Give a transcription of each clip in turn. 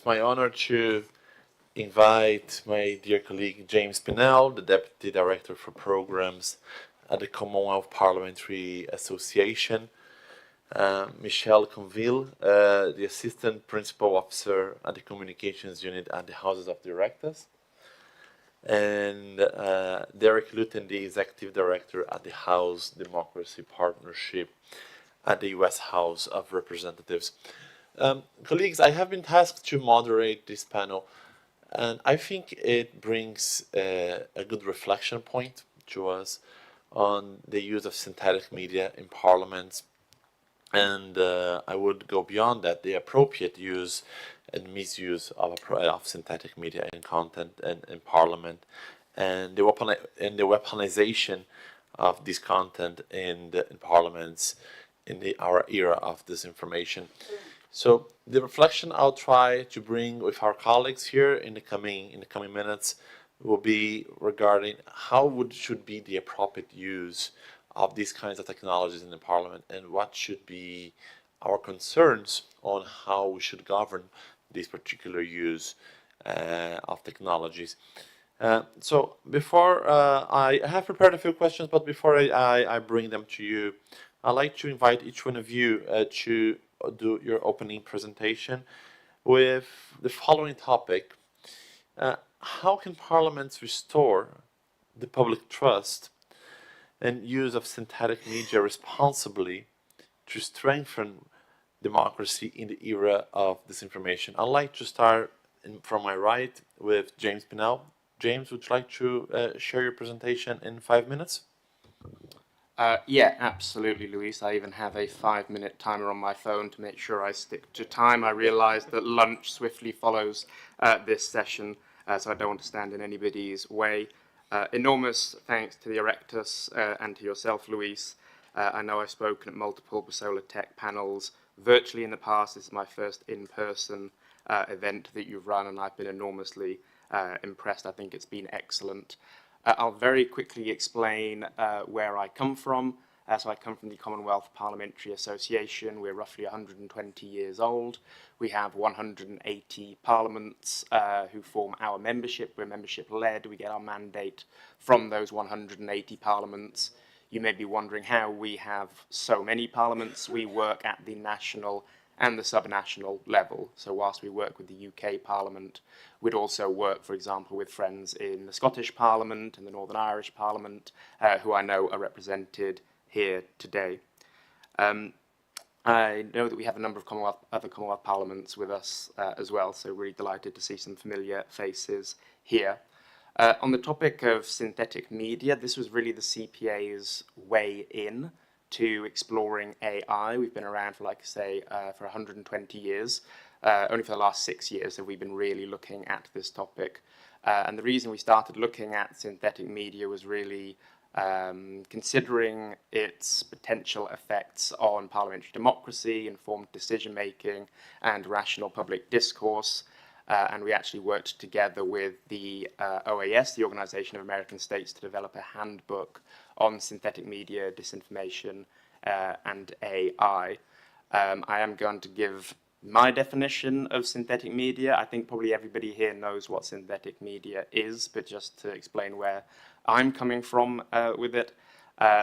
it's my honor to invite my dear colleague James Pinnell, the Deputy Director for Programs at the Commonwealth Parliamentary Association, Michelle Conville, the Assistant Principal Officer at the Communications Unit at the Houses of Oireachtas, and Derek Luyten, the Executive Director at the House Democracy Partnership at the U.S. House of Representatives. Colleagues, I have been tasked to moderate this panel, and I think it brings a good reflection point to us on the use of synthetic media in parliaments, and I would go beyond that, the appropriate use and misuse of synthetic media in content and in parliament, and the weaponization of this content in parliaments in our era of disinformation. So the reflection I'll try to bring with our colleagues here in the coming minutes will be regarding how should be the appropriate use of these kinds of technologies in the parliament, and what should be our concerns on how we should govern this particular use of technologies. So before I have prepared a few questions, but before I bring them to you, I'd like to invite each one of you to do your opening presentation with the following topic. How can parliaments restore the public trust and use of synthetic media responsibly to strengthen democracy in the era of disinformation? I'd like to start from my right with James Pinnell. James, would you like to share your presentation in 5 minutes? Yeah, absolutely, Luís. I even have a 5-minute timer on my phone to make sure I stick to time. I realise that lunch swiftly follows this session, so I don't want to stand in anybody's way. Enormous thanks to the Oireachtas and to yourself, Luís. I know I've spoken at multiple Bússola Tech panels virtually in the past. This is my first in-person event that you've run, and I've been enormously impressed. I think it's been excellent. I'll very quickly explain where I come from. So I come from the Commonwealth Parliamentary Association. We're roughly 120 years old. We have 180 parliaments who form our membership. We're membership-led. We get our mandate from those 180 parliaments. You may be wondering how we have so many parliaments. We work at the national and the subnational level. So whilst we work with the UK Parliament, we'd also work, for example, with friends in the Scottish Parliament and the Northern Irish Parliament, who I know are represented here today. I know that we have a number of other Commonwealth Parliaments with us as well, so really delighted to see some familiar faces here. On the topic of synthetic media, this was really the CPA's way in to exploring AI. We've been around for, like I say, for 120 years. Only for the last 6 years have we been really looking at this topic. And the reason we started looking at synthetic media was really considering its potential effects on parliamentary democracy, informed decision-making, and rational public discourse. And we actually worked together with the OAS, the Organization of American States, to develop a handbook on synthetic media, disinformation, and AI. I am going to give my definition of synthetic media. I think probably everybody here knows what synthetic media is, but just to explain where I'm coming from with it.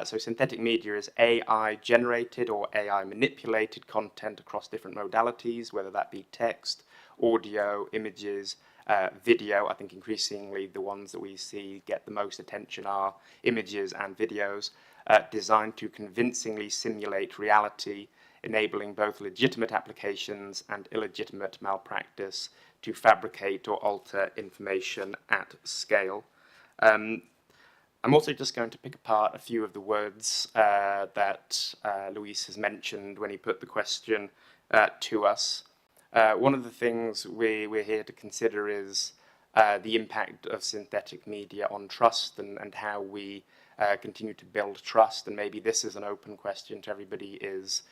So synthetic media is AI-generated or AI-manipulated content across different modalities, whether that be text, audio, images, video. I think increasingly the ones that we see get the most attention are images and videos, designed to convincingly simulate reality, enabling both legitimate applications and illegitimate malpractice to fabricate or alter information at scale. I'm also just going to pick apart a few of the words that Luís has mentioned when he put the question to us. One of the things we're here to consider is the impact of synthetic media on trust and how we continue to build trust. And maybe this is an open question to everybody, is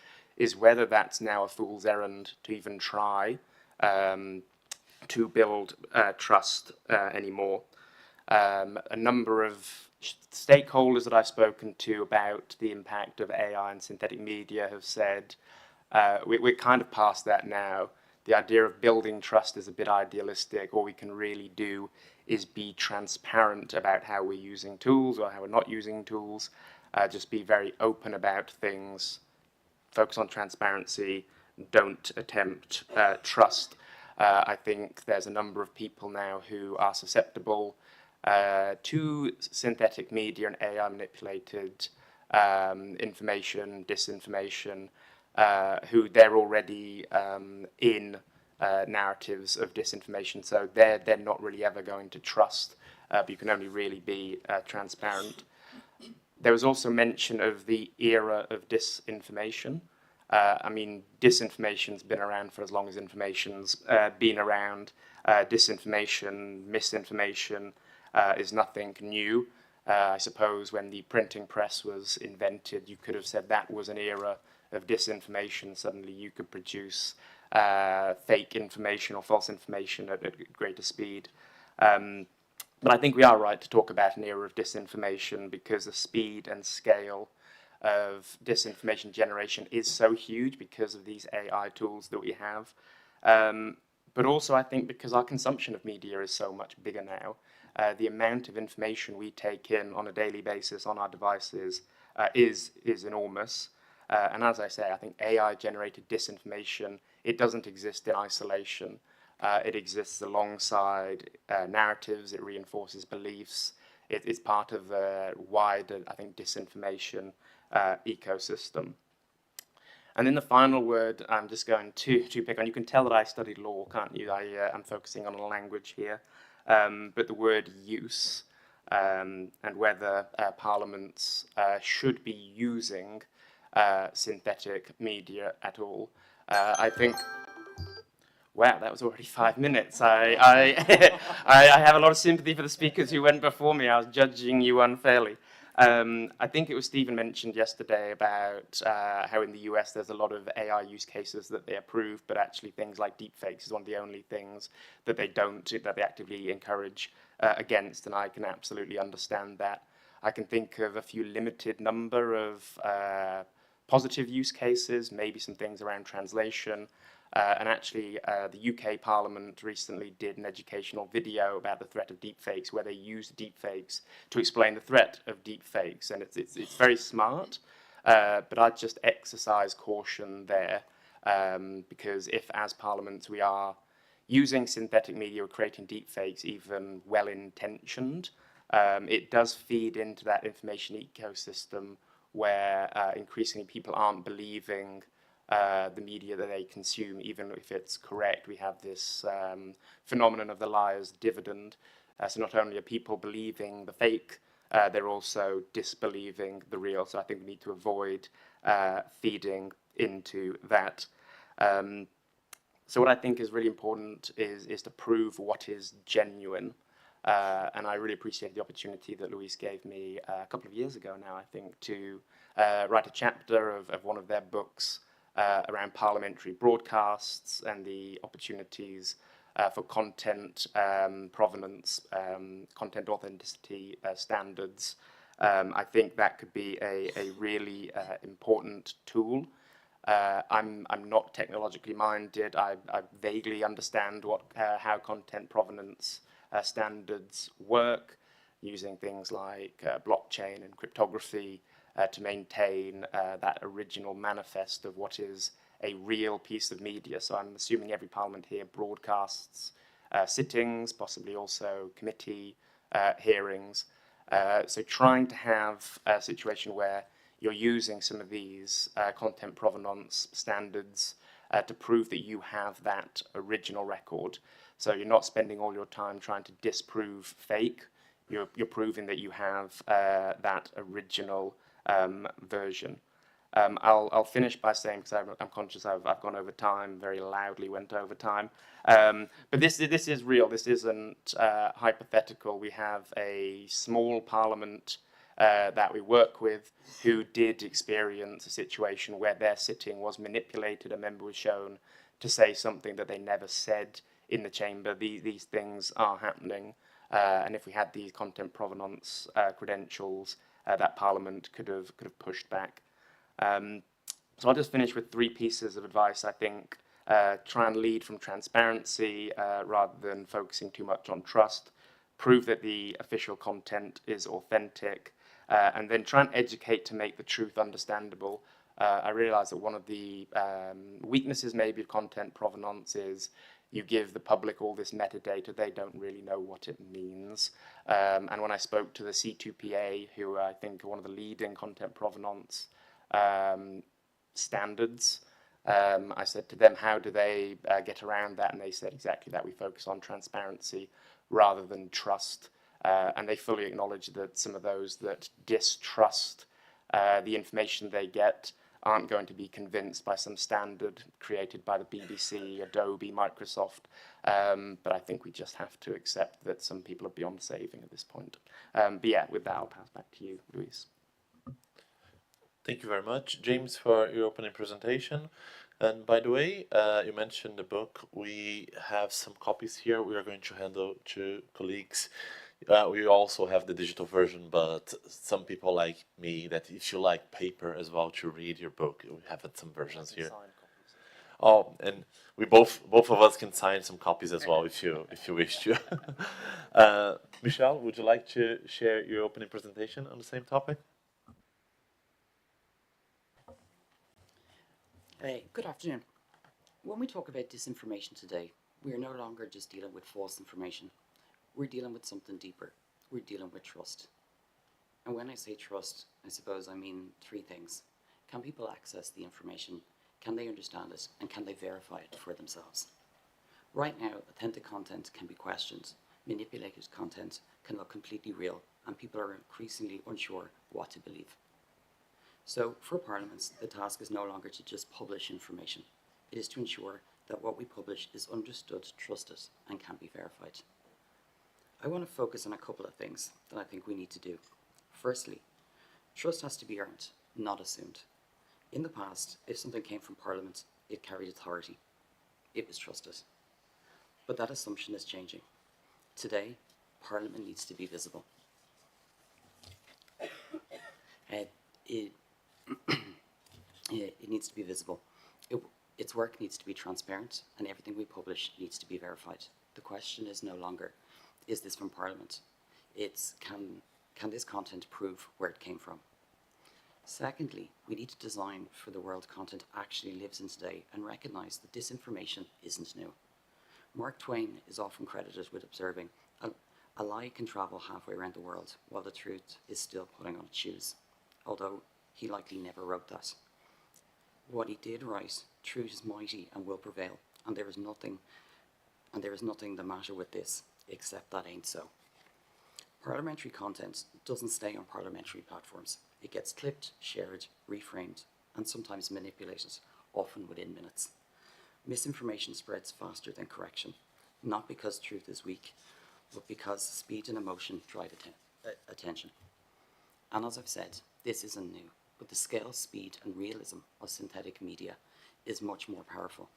whether that's now a fool's errand to even try to build trust anymore. A number of stakeholders that I've spoken to about the impact of AI and synthetic media have said we're kind of past that now. the idea of building trust is a bit idealistic. All we can really do is be transparent about how we're using tools or how we're not using tools. Just be very open about things, focus on transparency, don't attempt trust. I think there's a number of people now who are susceptible to synthetic media and AI manipulated information, disinformation, who they're already in narratives of disinformation, so they're not really ever going to trust, but you can only really be transparent. There was also mention of the era of disinformation. I mean, disinformation's been around for as long as information's been around. Disinformation, misinformation is nothing new. I suppose when the printing press was invented, you could have said that was an era of disinformation. Suddenly you could produce fake information or false information at greater speed. But I think we are right to talk about an era of disinformation because the speed and scale of disinformation generation is so huge because of these AI tools that we have. But also I think because our consumption of media is so much bigger now, the amount of information we take in on a daily basis on our devices is enormous. And as I say, I think AI-generated disinformation, it doesn't exist in isolation. It exists alongside narratives, it reinforces beliefs. It's part of a wider, I think, disinformation ecosystem. And then the final word I'm just going to pick on, you can tell that I studied law, can't you? I'm focusing on a language here. But the word use and whether parliaments should be using synthetic media at all. I think, wow, that was already 5 minutes. I have a lot of sympathy for the speakers who went before me. I was judging you unfairly. I think it was Stephen mentioned yesterday about how in the US there's a lot of AI use cases that they approve, but actually things like deepfakes is one of the only things that they actively encourage against, and I can absolutely understand that. I can think of a few limited number of positive use cases, maybe some things around translation. And actually, the UK Parliament recently did an educational video about the threat of deepfakes, where they used deepfakes to explain the threat of deepfakes, and it's very smart. But I'd just exercise caution there, because if, as Parliament, we are using synthetic media or creating deepfakes, even well-intentioned, it does feed into that information ecosystem where increasingly people aren't believing the media that they consume, even if it's correct. We have this phenomenon of the liar's dividend. So not only are people believing the fake, they're also disbelieving the real. So I think we need to avoid feeding into that. So what I think is really important is to prove what is genuine. And I really appreciate the opportunity that Luís gave me a couple of years ago now, I think, to write a chapter of one of their books around parliamentary broadcasts and the opportunities for content provenance, content authenticity standards. I think that could be a really important tool. I'm not technologically minded. I vaguely understand how content provenance standards work, using things like blockchain and cryptography to maintain that original manifest of what is a real piece of media. So I'm assuming every parliament here broadcasts sittings, possibly also committee hearings. So trying to have a situation where you're using some of these content provenance standards to prove that you have that original record. So you're not spending all your time trying to disprove fake. You're proving that you have that original version. I'll finish by saying, because I'm conscious I've gone over time, very loudly went over time. But this is real. This isn't hypothetical. We have a small parliament that we work with who did experience a situation where their sitting was manipulated. A member was shown to say something that they never said in the chamber. These things are happening. And if we had these content provenance credentials, that Parliament could have pushed back. So I'll just finish with 3 pieces of advice, I think, try and lead from transparency rather than focusing too much on trust, prove that the official content is authentic, and then try and educate to make the truth understandable. I realise that one of the weaknesses maybe of content provenance is you give the public all this metadata, they don't really know what it means. And when I spoke to the C2PA, who I think are one of the leading content provenance standards, I said to them, how do they get around that? And they said exactly that. We focus on transparency rather than trust. And they fully acknowledge that some of those that distrust the information they get aren't going to be convinced by some standard created by the BBC, Adobe, Microsoft. But I think we just have to accept that some people are beyond saving at this point. But yeah, with that, I'll pass back to you, Luís. Thank you very much, James, for your opening presentation. And by the way, you mentioned the book. We have some copies here. We are going to handle to colleagues. We also have the digital version, but some people like me that if you like paper as well to read your book, we have some versions here. Oh, and we both of us can sign some copies as well if you wish to. Michelle, would you like to share your opening presentation on the same topic? Good afternoon. When we talk about disinformation today, we are no longer just dealing with false information. We're dealing with something deeper. We're dealing with trust. And when I say trust, I suppose I mean three things. Can people access the information? Can they understand it? And can they verify it for themselves? Right now, authentic content can be questioned. Manipulated content can look completely real, and people are increasingly unsure what to believe. So, for parliaments, the task is no longer to just publish information. It is to ensure that what we publish is understood, trusted, and can be verified. I want to focus on a couple of things that I think we need to do. Firstly, trust has to be earned, not assumed. In the past, if something came from Parliament, it carried authority. It was trusted. But that assumption is changing. Today, Parliament needs to be visible. It needs to be visible. Its work needs to be transparent, and everything we publish needs to be verified. The question is no longer, is this from Parliament? It's, can this content prove where it came from? Secondly, we need to design for the world content actually lives in today and recognise that disinformation isn't new. Mark Twain is often credited with observing, a lie can travel halfway around the world while the truth is still putting on its shoes, although he likely never wrote that. What he did write, truth is mighty and will prevail, and there is nothing the matter with this, except that ain't so. Parliamentary content doesn't stay on parliamentary platforms. It gets clipped, shared, reframed, and sometimes manipulated, often within minutes. Misinformation spreads faster than correction, not because truth is weak, but because speed and emotion drive attention. And as I've said, this isn't new, but the scale, speed, and realism of synthetic media is much more powerful.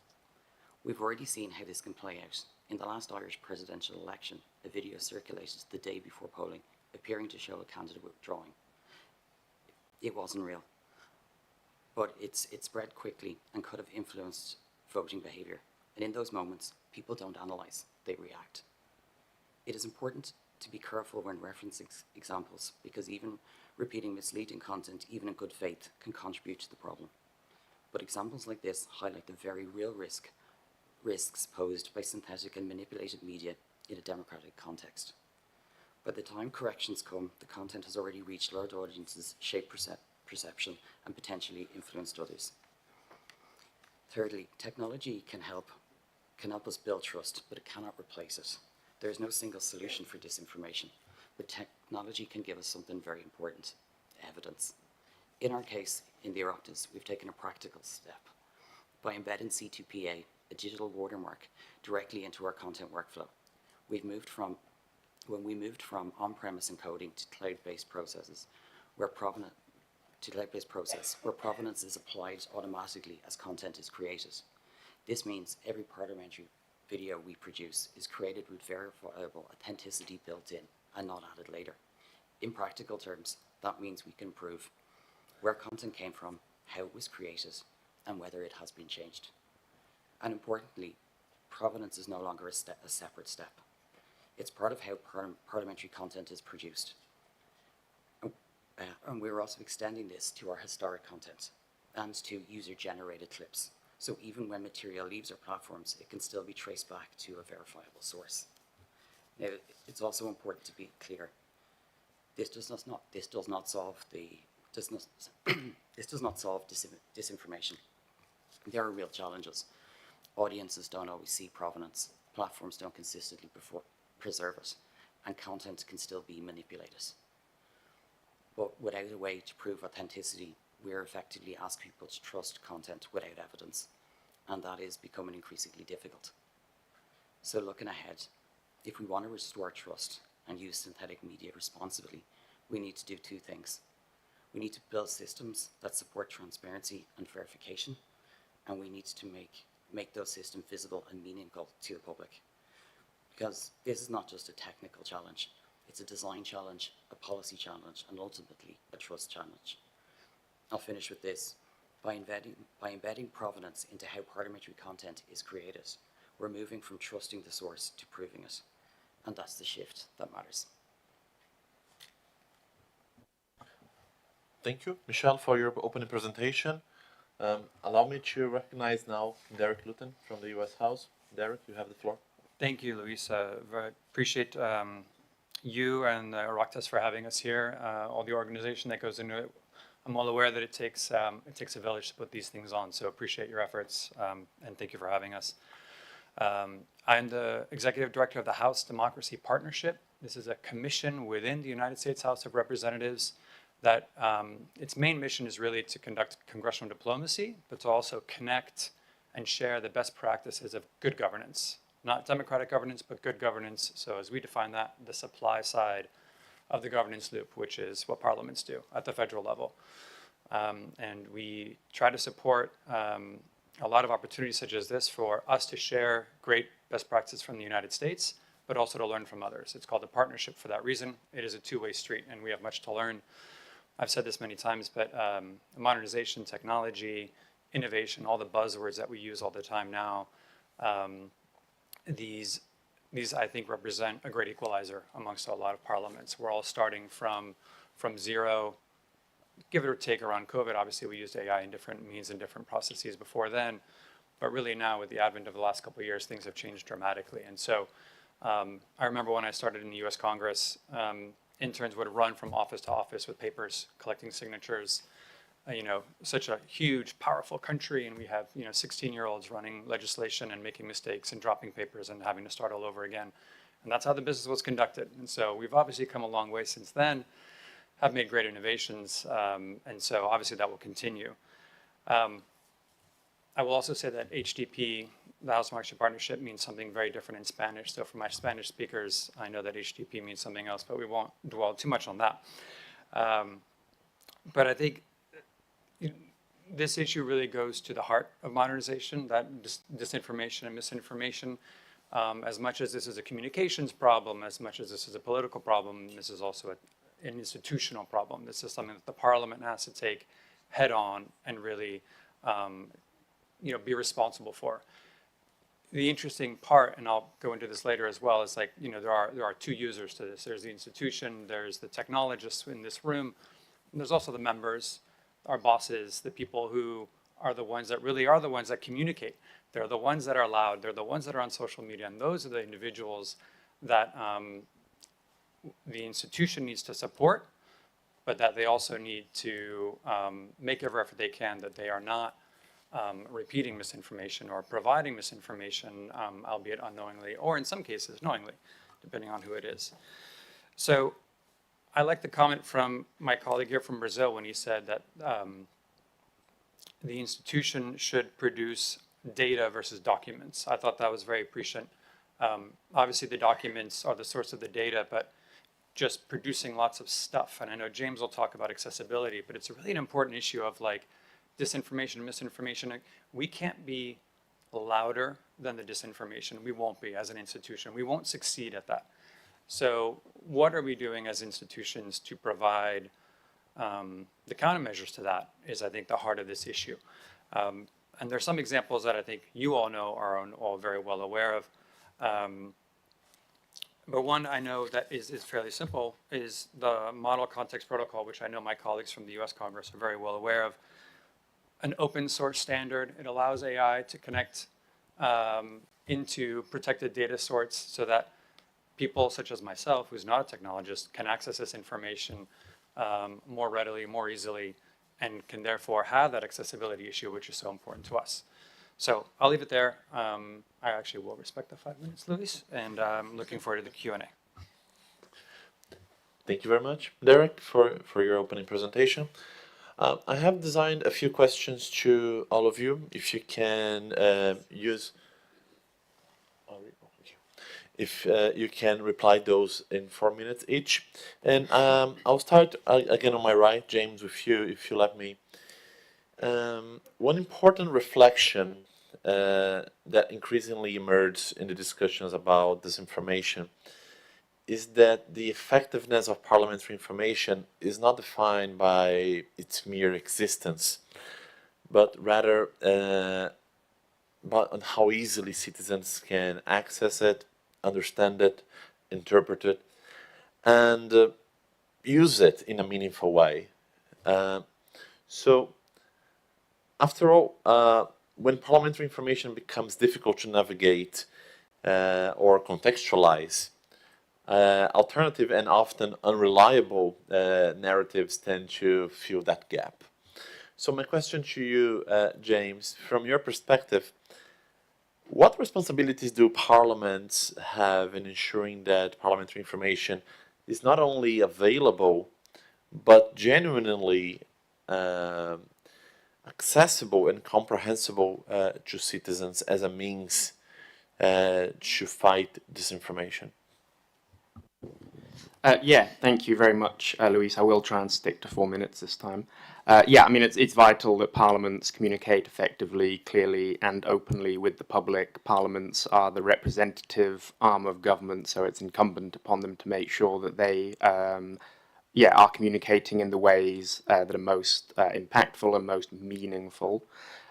We've already seen how this can play out. In the last Irish presidential election, a video circulated the day before polling, appearing to show a candidate withdrawing. It wasn't real, but it spread quickly and could have influenced voting behaviour. And in those moments, people don't analyse, they react. It is important to be careful when referencing examples, because even repeating misleading content, even in good faith, can contribute to the problem. But examples like this highlight the very real risks posed by synthetic and manipulated media in a democratic context. By the time corrections come, the content has already reached large audiences, shaped perception, and potentially influenced others. Thirdly, technology can help us build trust, but it cannot replace it. There is no single solution for disinformation, but technology can give us something very important: evidence. In our case, in the Oireachtas, we've taken a practical step by embedding C2PA, a digital watermark, directly into our content workflow. When we moved from on-premise encoding to cloud-based processes, where provenance is applied automatically as content is created. This means every parliamentary video we produce is created with verifiable authenticity built in and not added later. In practical terms, that means we can prove where content came from, how it was created, and whether it has been changed. And importantly, provenance is no longer a separate step. It's part of how parliamentary content is produced. And we're also extending this to our historic content and to user-generated clips. So even when material leaves our platforms, it can still be traced back to a verifiable source. Now, it's also important to be clear. This does not solve disinformation. There are real challenges. Audiences don't always see provenance. Platforms don't consistently preserve it, and content can still be manipulated. But without a way to prove authenticity, we're effectively asking people to trust content without evidence, and that is becoming increasingly difficult. So looking ahead, if we want to restore trust and use synthetic media responsibly, we need to do two things. We need to build systems that support transparency and verification, and we need to make those systems visible and meaningful to the public. Because this is not just a technical challenge, it's a design challenge, a policy challenge, and ultimately a trust challenge. I'll finish with this. By embedding provenance into how parliamentary content is created, we're moving from trusting the source to proving it. And that's the shift that matters. Thank you, Michelle, for your opening presentation. Allow me to recognize now Derek Luyten from the US House. Derek, you have the floor. Thank you, Luís. Very appreciate you and Oireachtas for having us here. All the organization that goes into it. I'm well aware that it takes a village to put these things on, so appreciate your efforts, and thank you for having us. I'm the Executive Director of the House Democracy Partnership. This is a commission within the United States House of Representatives that its main mission is really to conduct congressional diplomacy, but to also connect and share the best practices of good governance. Not democratic governance, but good governance. So as we define that, the supply side of the governance loop, which is what parliaments do at the federal level. And we try to support a lot of opportunities such as this for us to share great best practices from the United States, but also to learn from others. It's called a partnership for that reason. It is a two-way street, and we have much to learn. I've said this many times, but modernization, technology, innovation, all the buzzwords that we use all the time now, these I think represent a great equalizer amongst a lot of parliaments. We're all starting from zero, give it or take around COVID. Obviously we used AI in different means and different processes before then, but really now with the advent of the last couple of years, things have changed dramatically. And so I remember when I started in the US Congress, interns would run from office to office with papers, collecting signatures. Such a huge, powerful country, and we have 16-year-olds running legislation and making mistakes and dropping papers and having to start all over again. And that's how the business was conducted. And so we've obviously come a long way since then, have made great innovations, and so obviously that will continue. I will also say that HDP, the House Democracy Partnership, means something very different in Spanish. So for my Spanish speakers, I know that HDP means something else, but we won't dwell too much on that. But I think this issue really goes to the heart of modernization, that disinformation and misinformation. As much as this is a communications problem, as much as this is a political problem, this is also an institutional problem. This is something that the Parliament has to take head on and really be responsible for. The interesting part, and I'll go into this later as well, is there are two users to this. There's the institution, there's the technologists in this room, and there's also the members, our bosses, the people who are the ones that really are the ones that communicate. They're the ones that are loud. They're the ones that are on social media. And those are the individuals that the institution needs to support, but that they also need to make every effort they can that they are not repeating misinformation or providing misinformation, albeit unknowingly, or in some cases knowingly, depending on who it is. So I like the comment from my colleague here from Brazil when he said that the institution should produce data versus documents. I thought that was very prescient. Obviously the documents are the source of the data, but just producing lots of stuff, and I know James will talk about accessibility, but it's really an important issue of disinformation and misinformation. We can't be louder than the disinformation. We won't be as an institution. We won't succeed at that. So what are we doing as institutions to provide the countermeasures to that is, I think, the heart of this issue. And there's some examples that I think you all know are all very well aware of. But one I know that is fairly simple is the Model Context Protocol, which I know my colleagues from the US Congress are very well aware of. An open source standard. It allows AI to connect into protected data sorts so that people such as myself, who's not a technologist, can access this information more readily, more easily, and can therefore have that accessibility issue, which is so important to us. So I'll leave it there. I actually will respect the 5 minutes, Luís, and I'm looking forward to the Q&A. Thank you very much, Derek, for your opening presentation. I have designed a few questions to all of you. If you can you can reply those in 4 minutes each. And I'll start again on my right, James, with you, if you let me. One important reflection that increasingly emerges in the discussions about disinformation is that the effectiveness of parliamentary information is not defined by its mere existence, but rather on how easily citizens can access it, understand it, interpret it, and use it in a meaningful way. So, after all, when parliamentary information becomes difficult to navigate or contextualize, alternative and often unreliable narratives tend to fill that gap. So my question to you, James, from your perspective, what responsibilities do parliaments have in ensuring that parliamentary information is not only available, but genuinely accessible and comprehensible to citizens as a means to fight disinformation? Yeah, thank you very much, Luís. I will try and stick to 4 minutes this time. Yeah, I mean, it's vital that parliaments communicate effectively, clearly, and openly with the public. Parliaments are the representative arm of government, so it's incumbent upon them to make sure that they are communicating in the ways that are most impactful and most meaningful.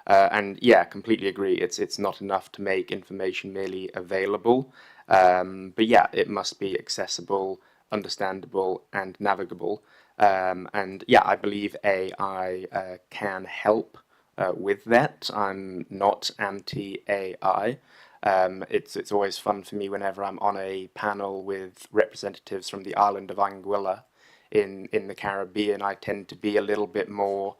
And yeah, completely agree. It's not enough to make information merely available, but yeah, it must be accessible, understandable, and navigable. And yeah, I believe AI can help with that. I'm not anti-AI. It's always fun for me whenever I'm on a panel with representatives from the island of Anguilla in the Caribbean. I tend to be a little bit more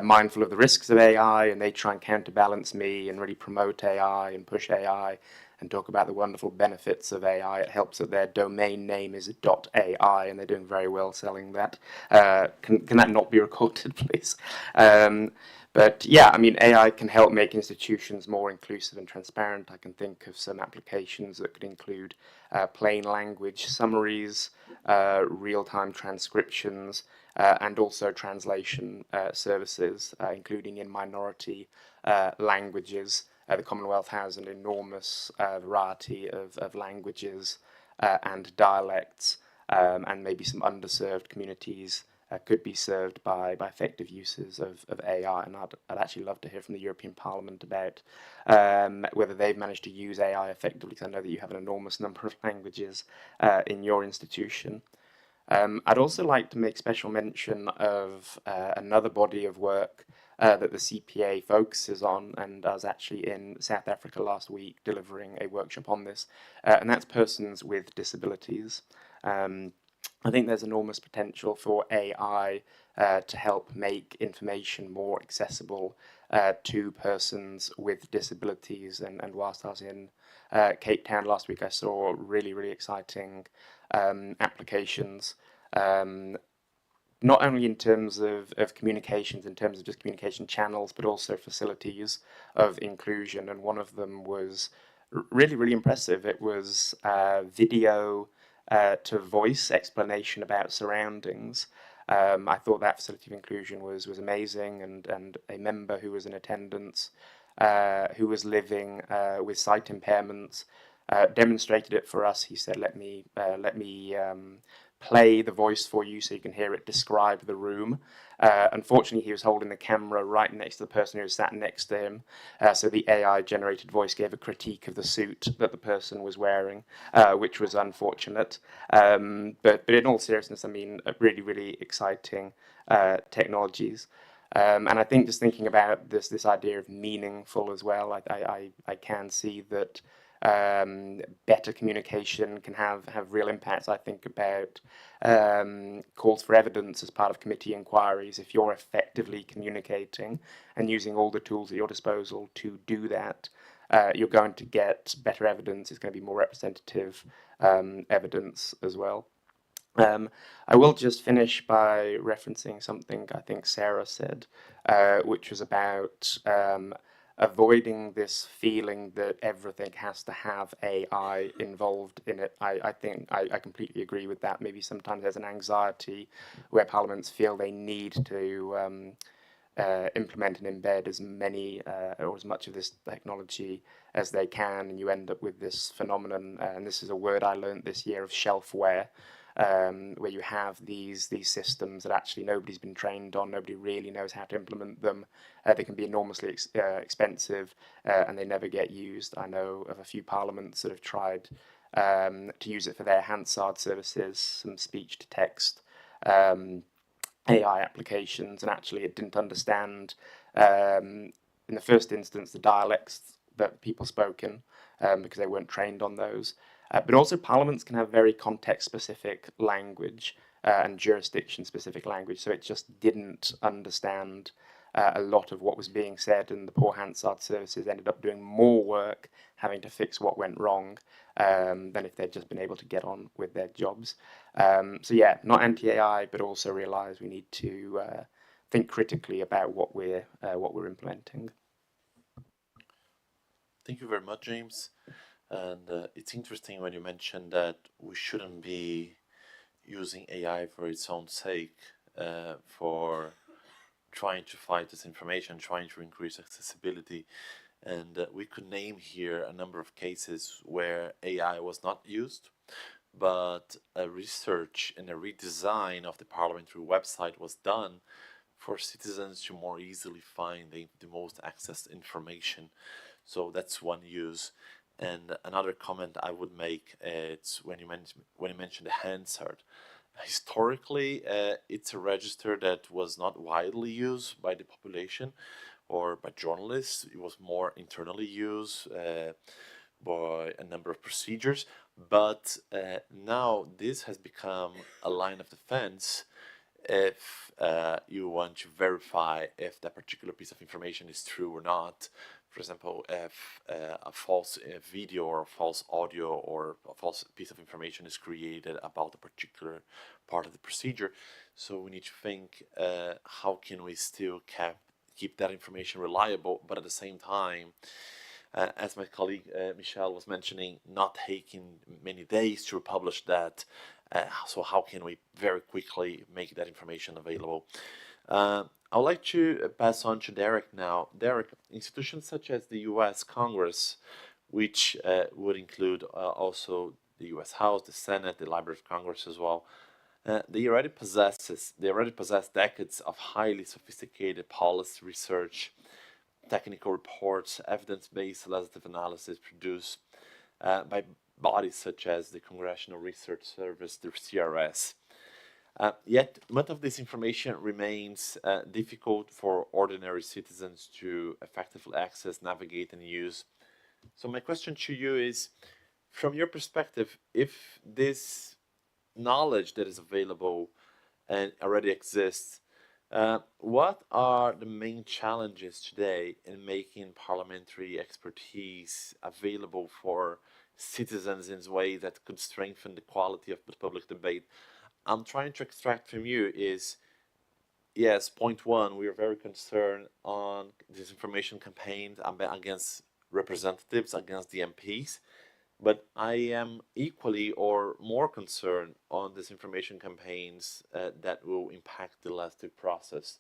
mindful of the risks of AI, and they try and counterbalance me and really promote AI and push AI and talk about the wonderful benefits of AI. It helps that their domain name is .ai, and they're doing very well selling that. Can that not be recorded, please? But yeah, I mean, AI can help make institutions more inclusive and transparent. I can think of some applications that could include plain language summaries, real-time transcriptions, and also translation services, including in minority languages. The Commonwealth has an enormous variety of languages and dialects, and maybe some underserved communities could be served by effective uses of AI. And I'd actually love to hear from the European Parliament about whether they've managed to use AI effectively, because I know that you have an enormous number of languages in your institution. I'd also like to make special mention of another body of work that the CPA focuses on, and I was actually in South Africa last week delivering a workshop on this, and that's persons with disabilities. I think there's enormous potential for AI to help make information more accessible to persons with disabilities, and whilst I was in Cape Town last week, I saw really, really exciting applications, not only in terms of communications, in terms of just communication channels, but also facilities of inclusion. And one of them was really, really impressive. It was video to voice explanation about surroundings. I thought that facility of inclusion was amazing, and a member who was in attendance, who was living with sight impairments, demonstrated it for us. He said, let me play the voice for you so you can hear it describe the room. Unfortunately, he was holding the camera right next to the person who was sat next to him, so the AI-generated voice gave a critique of the suit that the person was wearing, which was unfortunate. But in all seriousness, I mean, really, really exciting technologies. And I think just thinking about this idea of meaningful as well, I can see that better communication can have real impacts. I think about calls for evidence as part of committee inquiries. If you're effectively communicating and using all the tools at your disposal to do that, you're going to get better evidence. It's going to be more representative evidence as well. I will just finish by referencing something I think Sarah said, which was about avoiding this feeling that everything has to have AI involved in it. I think I completely agree with that. Maybe sometimes there's an anxiety where parliaments feel they need to implement and embed as many or as much of this technology as they can, and you end up with this phenomenon, and this is a word I learned this year, of shelfware, where you have these systems that actually nobody's been trained on, nobody really knows how to implement them. They can be enormously expensive, and they never get used. I know of a few parliaments that have tried to use it for their Hansard services, some speech to text AI applications, and actually it didn't understand, in the first instance, the dialects that people spoke in, because they weren't trained on those. But also parliaments can have very context-specific language and jurisdiction-specific language, so it just didn't understand a lot of what was being said, and the poor Hansard services ended up doing more work having to fix what went wrong than if they'd just been able to get on with their jobs. So yeah, not anti-AI, but also realise we need to think critically about what we're implementing. Thank you very much, James. And it's interesting when you mentioned that we shouldn't be using AI for its own sake, for trying to fight disinformation, trying to increase accessibility. And we could name here a number of cases where AI was not used, but a research and a redesign of the parliamentary website was done for citizens to more easily find the most accessed information. So that's one use. And another comment I would make, it's when you mentioned the Hansard. Historically, it's a register that was not widely used by the population or by journalists. It was more internally used by a number of procedures. But now this has become a line of defense if you want to verify if that particular piece of information is true or not. For example, if a false video or a false audio or a false piece of information is created about a particular part of the procedure. So we need to think, how can we still keep that information reliable, but at the same time, as my colleague Michelle was mentioning, not taking many days to publish that. So how can we very quickly make that information available? I would like to pass on to Derek now. Derek, institutions such as the U.S. Congress, which would include also the U.S. House, the Senate, the Library of Congress as well, they already possess decades of highly sophisticated policy research, technical reports, evidence-based legislative analysis produced by bodies such as the Congressional Research Service, the CRS. Yet, much of this information remains difficult for ordinary citizens to effectively access, navigate, and use. So my question to you is, from your perspective, if this knowledge that is available and already exists, what are the main challenges today in making parliamentary expertise available for citizens in a way that could strengthen the quality of the public debate? I'm trying to extract from you is, yes, point one, we are very concerned on disinformation campaigns against representatives, against the MPs, but I am equally or more concerned on disinformation campaigns that will impact the legislative process.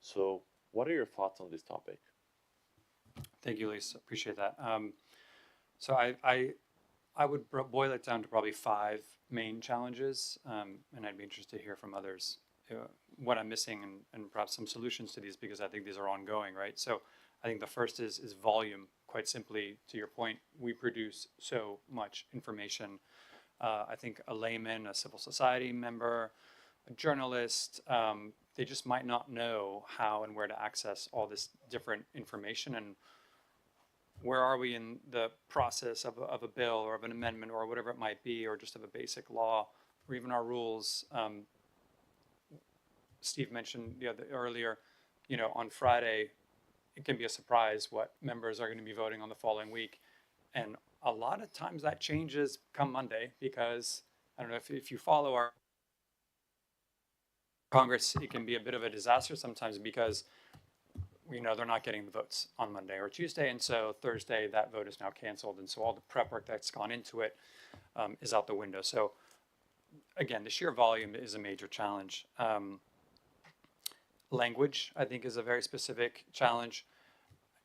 So what are your thoughts on this topic? Thank you, Luís. Appreciate that. So I I would boil it down to probably 5 main challenges, and I'd be interested to hear from others what I'm missing and perhaps some solutions to these, because I think these are ongoing, right? So I think the first is volume. Quite simply, to your point, we produce so much information. I think a layman, a civil society member, a journalist, they just might not know how and where to access all this different information, and where are we in the process of a bill or of an amendment or whatever it might be, or just of a basic law, or even our rules. Steve mentioned earlier, on Friday, it can be a surprise what members are going to be voting on the following week. And a lot of times that changes come Monday, because I don't know if you follow our Congress, it can be a bit of a disaster sometimes, because they're not getting the votes on Monday or Tuesday, and so Thursday that vote is now canceled, and so all the prep work that's gone into it is out the window. So again, the sheer volume is a major challenge. Language, I think, is a very specific challenge.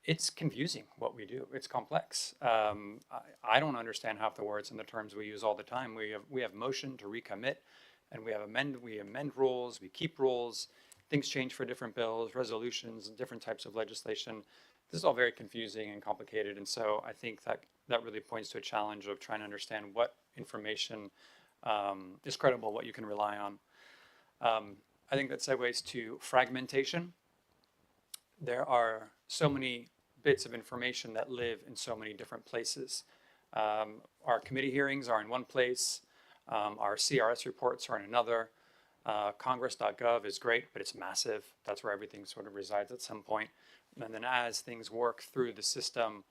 It's confusing what we do. It's complex. I don't understand half the words and the terms we use all the time. We have motion to recommit, and we amend rules, we keep rules. Things change for different bills, resolutions, and different types of legislation. This is all very confusing and complicated, and so I think that really points to a challenge of trying to understand what information is credible, what you can rely on. I think that segues to fragmentation. There are so many bits of information that live in so many different places. Our committee hearings are in one place. Our CRS reports are in another. Congress.gov is great, but it's massive. That's where everything sort of resides at some point. And then as things work through the system,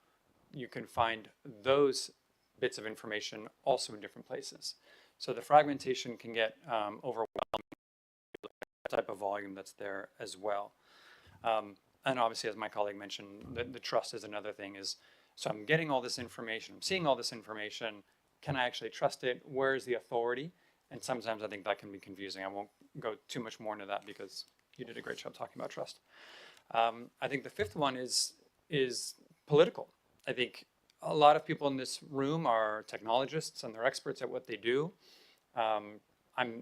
you can find those bits of information also in different places. So the fragmentation can get overwhelming, the type of volume that's there as well. And obviously, as my colleague mentioned, the trust is another thing. So I'm getting all this information, I'm seeing all this information. Can I actually trust it? Where is the authority? And sometimes I think that can be confusing. I won't go too much more into that, because you did a great job talking about trust. I think the fifth one is political. I think a lot of people in this room are technologists and they're experts at what they do. I'm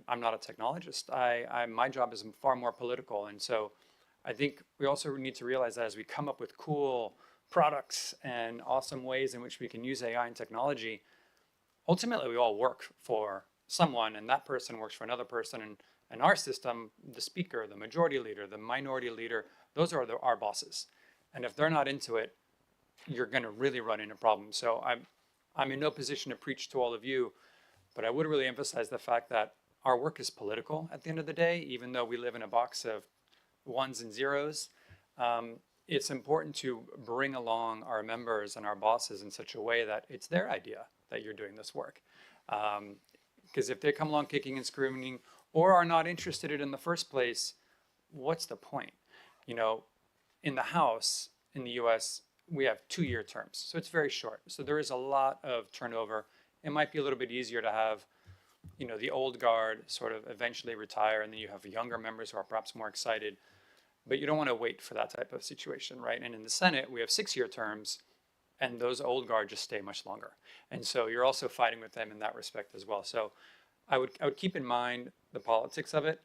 not a technologist. My job is far more political, and so I think we also need to realize that as we come up with cool products and awesome ways in which we can use AI and technology, ultimately we all work for someone, and that person works for another person, and our system, the speaker, the majority leader, the minority leader, those are our bosses. And if they're not into it, you're going to really run into problems. So I'm in no position to preach to all of you, but I would really emphasize the fact that our work is political at the end of the day, even though we live in a box of ones and zeros. It's important to bring along our members and our bosses in such a way that it's their idea that you're doing this work. Because if they come along kicking and screaming or are not interested in it in the first place, what's the point? In the House in the US, we have 2-year terms, so it's very short. So there is a lot of turnover. It might be a little bit easier to have, the old guard sort of eventually retire, and then you have younger members who are perhaps more excited. But you don't want to wait for that type of situation, right? And in the Senate, we have 6-year terms, and those old guard just stay much longer. And so you're also fighting with them in that respect as well. So I would keep in mind the politics of it.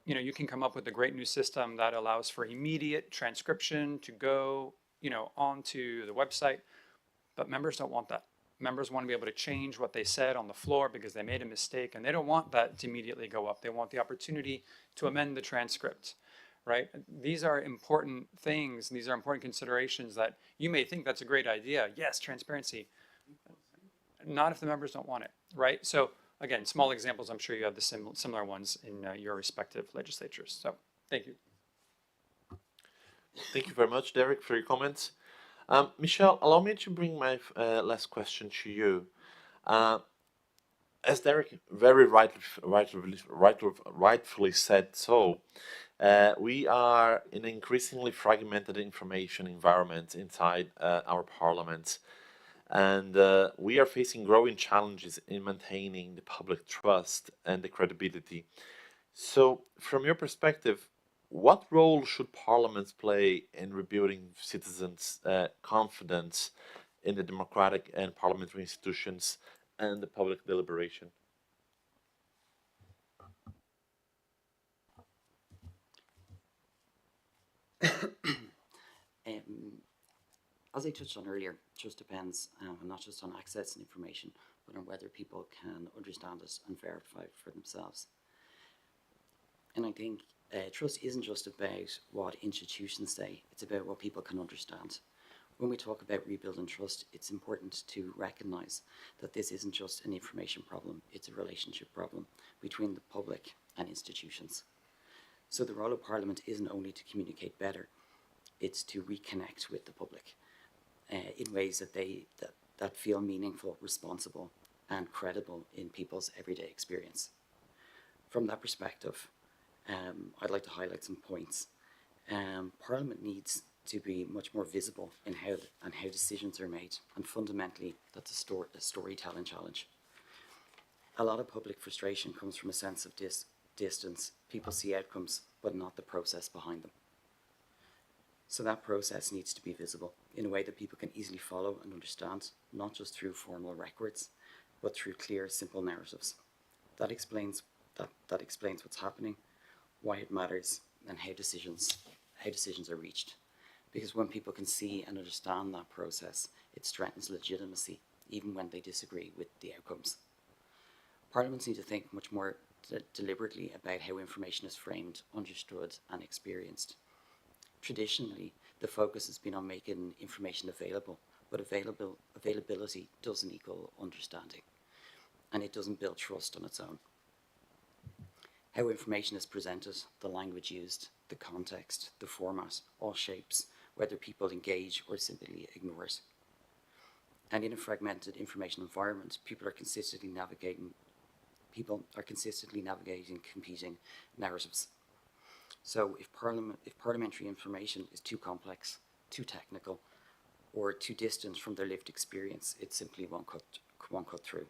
You can come up with a great new system that allows for immediate transcription to go, onto the website, but members don't want that. Members want to be able to change what they said on the floor because they made a mistake, and they don't want that to immediately go up. They want the opportunity to amend the transcript, right? These are important things. These are important considerations that you may think that's a great idea. Yes, transparency. Not if the members don't want it, right? So again, small examples. I'm sure you have the similar ones in your respective legislatures. So thank you. Thank you very much, Derek, for your comments. Michelle, allow me to bring my last question to you. As Derek very rightfully said so, we are in an increasingly fragmented information environment inside our parliament, and we are facing growing challenges in maintaining the public trust and the credibility. So, from your perspective, what role should parliaments play in rebuilding citizens' confidence in the democratic and parliamentary institutions and the public deliberation. As I touched on earlier, trust depends not just on access and information, but on whether people can understand it and verify it for themselves. And I think trust isn't just about what institutions say, it's about what people can understand. When we talk about rebuilding trust, it's important to recognise that this isn't just an information problem, it's a relationship problem between the public and institutions. So the role of Parliament isn't only to communicate better, it's to reconnect with the public in ways that feel meaningful, responsible, and credible in people's everyday experience. From that perspective, I'd like to highlight some points. Parliament needs to be much more visible in how decisions are made, and fundamentally, that's a storytelling challenge. A lot of public frustration comes from a sense of distance. People see outcomes, but not the process behind them. So that process needs to be visible in a way that people can easily follow and understand, not just through formal records, but through clear, simple narratives. That explains what's happening, why it matters, and how decisions are reached. Because when people can see and understand that process, it strengthens legitimacy, even when they disagree with the outcomes. Parliaments need to think much more deliberately about how information is framed, understood, and experienced. Traditionally, the focus has been on making information available, but availability doesn't equal understanding, and it doesn't build trust on its own. How information is presented, the language used, the context, the format, all shapes whether people engage or simply ignore it. And in a fragmented information environment, people are consistently navigating competing narratives. So if parliamentary information is too complex, too technical, or too distant from their lived experience, it simply won't cut through.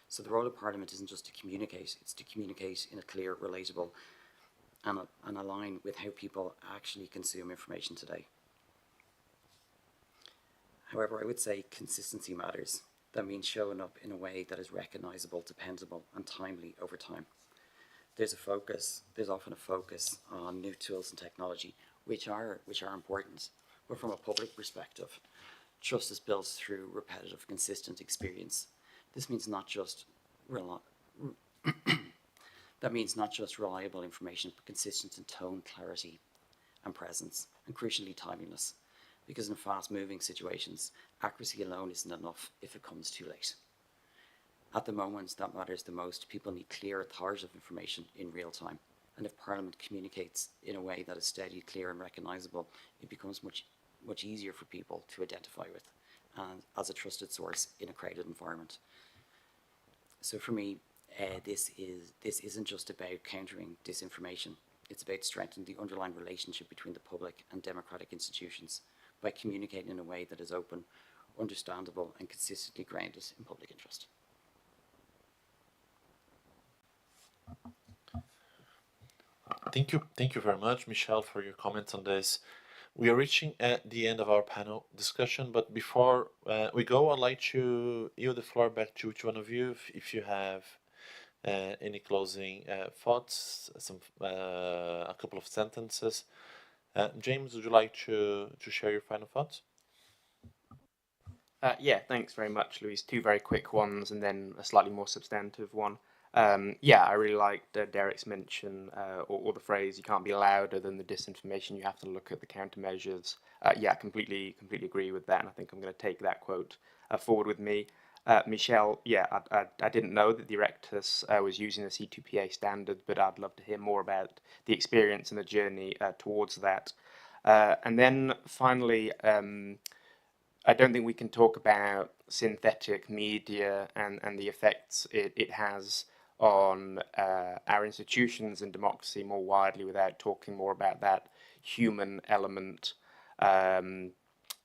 So the role of Parliament isn't just to communicate, it's to communicate in a clear, relatable, and align with how people actually consume information today. However, I would say consistency matters. That means showing up in a way that is recognisable, dependable, and timely over time. There's often a focus on new tools and technology, which are important, but from a public perspective, trust is built through repetitive, consistent experience. This means not just reliable information, but consistent in tone, clarity, and presence, and crucially timeliness. Because in fast-moving situations, accuracy alone isn't enough if it comes too late. At the moments that matters the most, people need clear, authoritative information in real time. And if Parliament communicates in a way that is steady, clear, and recognisable, it becomes much easier for people to identify with, and as a trusted source in a crowded environment. So for me, this isn't just about countering disinformation. It's about strengthening the underlying relationship between the public and democratic institutions by communicating in a way that is open, understandable, and consistently grounded in public interest. Thank you very much, Michelle, for your comments on this. We are reaching at the end of our panel discussion, but before we go, I'd like to yield the floor back to each one of you if you have any closing thoughts, a couple of sentences. James, would you like to share your final thoughts? Yeah, thanks very much, Luís. Two very quick ones and then a slightly more substantive one. Yeah, I really liked Derek's mention or the phrase, you can't be louder than the disinformation, you have to look at the countermeasures. Yeah, completely agree with that, and I think I'm going to take that quote forward with me. Michelle, yeah, I didn't know that the Oireachtas was using the C2PA standard, but I'd love to hear more about the experience and the journey towards that. And then finally, I don't think we can talk about synthetic media and the effects it has on our institutions and democracy more widely without talking more about that human element and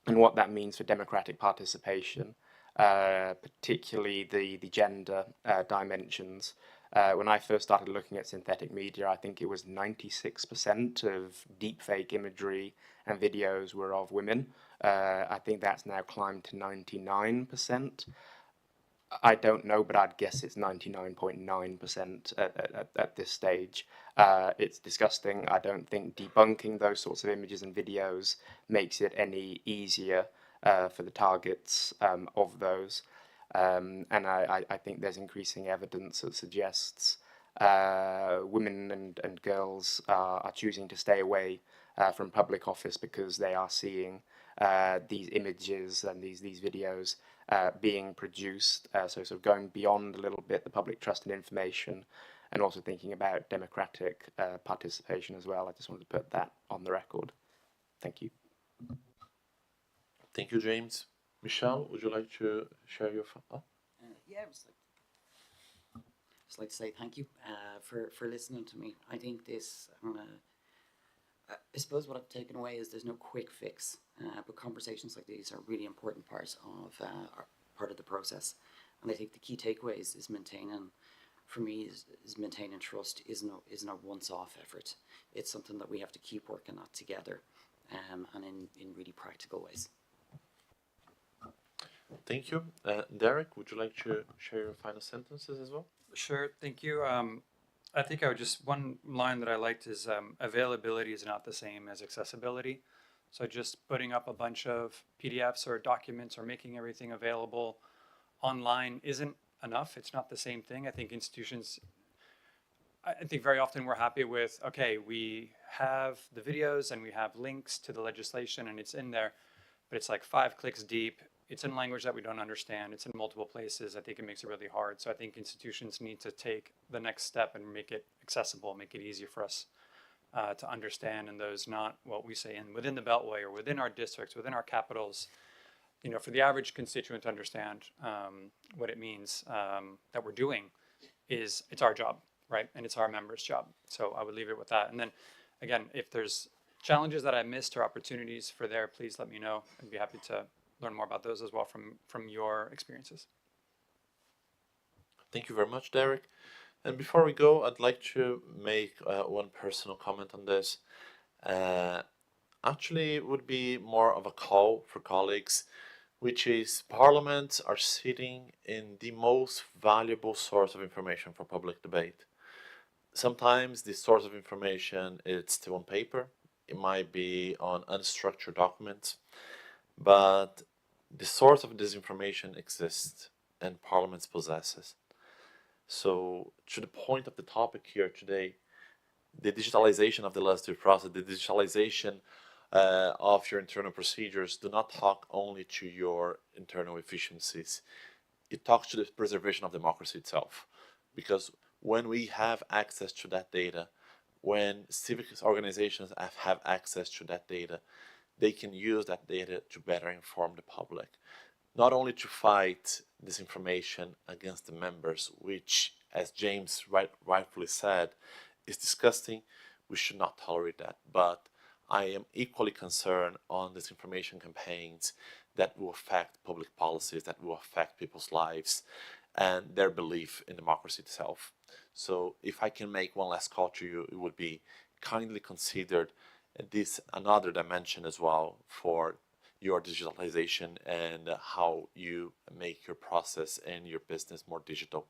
what that means for democratic participation, particularly the gender dimensions. When I first started looking at synthetic media, I think it was 96% of deepfake imagery and videos were of women. I think that's now climbed to 99%. I don't know, but I'd guess it's 99.9% at this stage. It's disgusting. I don't think debunking those sorts of images and videos makes it any easier for the targets of those. And I think there's increasing evidence that suggests women and girls are choosing to stay away from public office because they are seeing these images and these videos being produced. So sort of going beyond a little bit the public trust in information, and also thinking about democratic participation as well. I just wanted to put that on the record. Thank you. Thank you, James. Michelle, would you like to share your thoughts? Yeah, just like to say thank you for listening to me. I think this, I suppose what I've taken away is there's no quick fix, but conversations like these are a really important part of the process. And I think the key takeaways is maintaining, for me, is maintaining trust isn't a once-off effort. It's something that we have to keep working at together, and in really practical ways. Thank you. Derek, would you like to share your final sentences as well? Sure, thank you. I think one line that I liked is availability is not the same as accessibility. So just putting up a bunch of PDFs or documents or making everything available online isn't enough. It's not the same thing. I think very often we're happy with, okay, we have the videos and we have links to the legislation and it's in there, but it's like 5 clicks deep. It's in language that we don't understand. It's in multiple places. I think it makes it really hard. So I think institutions need to take the next step and make it accessible, make it easier for us to understand, and those not what we say within the Beltway or within our districts, within our capitals, for the average constituent to understand what it means that we're doing it's our job, right? And it's our members' job. So I would leave it with that. And then again, if there's challenges that I missed or opportunities for there, please let me know. I'd be happy to learn more about those as well from your experiences. Thank you very much, Derek. And before we go, I'd like to make one personal comment on this. Actually, it would be more of a call for colleagues, which is parliaments are sitting in the most valuable source of information for public debate. Sometimes this source of information is still on paper. It might be on unstructured documents, but the source of this information exists and parliaments possess it. So to the point of the topic here today, the digitalization of the legislative process, the digitalization of your internal procedures do not talk only to your internal efficiencies. It talks to the preservation of democracy itself. Because when we have access to that data, when civic organizations have access to that data, they can use that data to better inform the public. Not only to fight disinformation against the members, which, as James rightfully said, is disgusting. We should not tolerate that. But I am equally concerned on disinformation campaigns that will affect public policies, that will affect people's lives and their belief in democracy itself. So if I can make one last call to you, it would be kindly consider this another dimension as well for your digitalization and how you make your process and your business more digital.